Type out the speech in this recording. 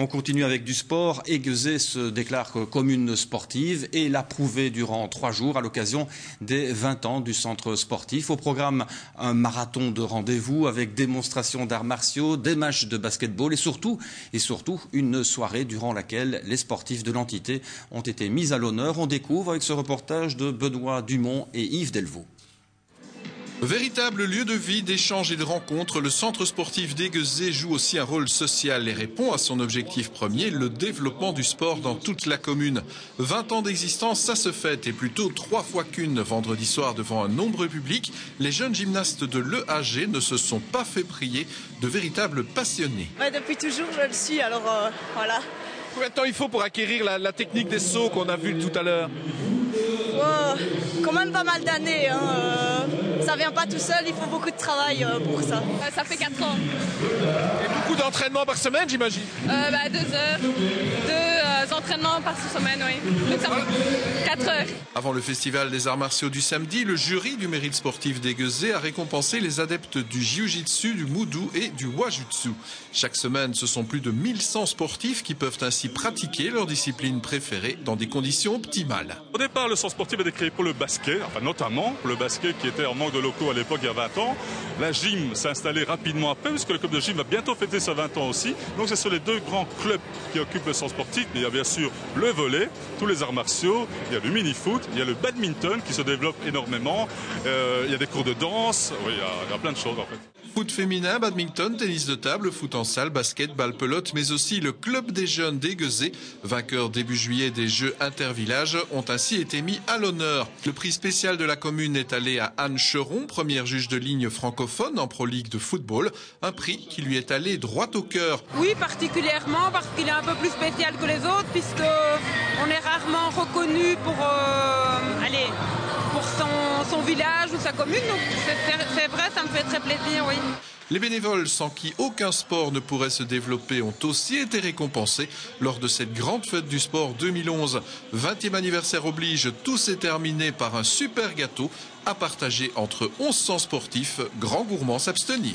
On continue avec du sport. Aiguezé se déclare commune sportive et l'a prouvé durant 3 jours à l'occasion des 20 ans du centre sportif. Au programme, un marathon de rendez-vous avec démonstration d'arts martiaux, des matchs de basketball et surtout une soirée durant laquelle les sportifs de l'entité ont été mis à l'honneur. On découvre avec ce reportage de Benoît Dumont et Yves Delvaux. Véritable lieu de vie, d'échange et de rencontres, le centre sportif d'Aiguezé joue aussi un rôle social et répond à son objectif premier, le développement du sport dans toute la commune. 20 ans d'existence, ça se fête, et plutôt 3 fois qu'une. Vendredi soir, devant un nombreux public, les jeunes gymnastes de l'EAG ne se sont pas fait prier, de véritables passionnés. Ouais, depuis toujours, je le suis, alors voilà. Combien de temps il faut pour acquérir la technique des sauts qu'on a vu tout à l'heure? Quand même pas mal d'années. Ça vient pas tout seul, il faut beaucoup de travail pour ça. Ça fait 4 ans. Et beaucoup d'entraînement par semaine, j'imagine? 2 heures. 2 entraînements par semaine, oui. Donc ça fait 4 heures. Avant le festival des arts martiaux du samedi, le jury du mérite sportif d'Aiguezé a récompensé les adeptes du jiu-jitsu, du moudou et du wajutsu. Chaque semaine, ce sont plus de 1100 sportifs qui peuvent ainsi pratiquer leur discipline préférée dans des conditions optimales. Au départ, le centre sportif a été créé pour le basket, enfin notamment pour le basket qui était en manque de locaux à l'époque il y a 20 ans. La gym s'est installée rapidement après, puisque le club de gym va bientôt fêter ses 20 ans aussi. Donc c'est sur les 2 grands clubs qui occupent le centre sportif. Mais il y a bien sûr le volley, tous les arts martiaux, il y a le mini-foot, il y a le badminton qui se développe énormément, il y a des cours de danse, oui, il y a plein de choses en fait. Foot féminin, badminton, tennis de table, foot en salle, basket, balle pelote, mais aussi le club des jeunes d'Aiguezé, vainqueur début juillet des Jeux intervillages, ont ainsi été mis à l'honneur. Le prix spécial de la commune est allé à Anne Cheron, première juge de ligne francophone en Pro League de football, un prix qui lui est allé droit au cœur. Oui, particulièrement parce qu'il est un peu plus spécial que les autres, puisque on est rarement reconnu pour son village ou sa commune. Donc c'est vrai, ça me fait très plaisir, oui. Les bénévoles sans qui aucun sport ne pourrait se développer ont aussi été récompensés lors de cette grande fête du sport 2011. 20e anniversaire oblige, tout s'est terminé par un super gâteau à partager entre 1100 sportifs, grands gourmands s'abstenir.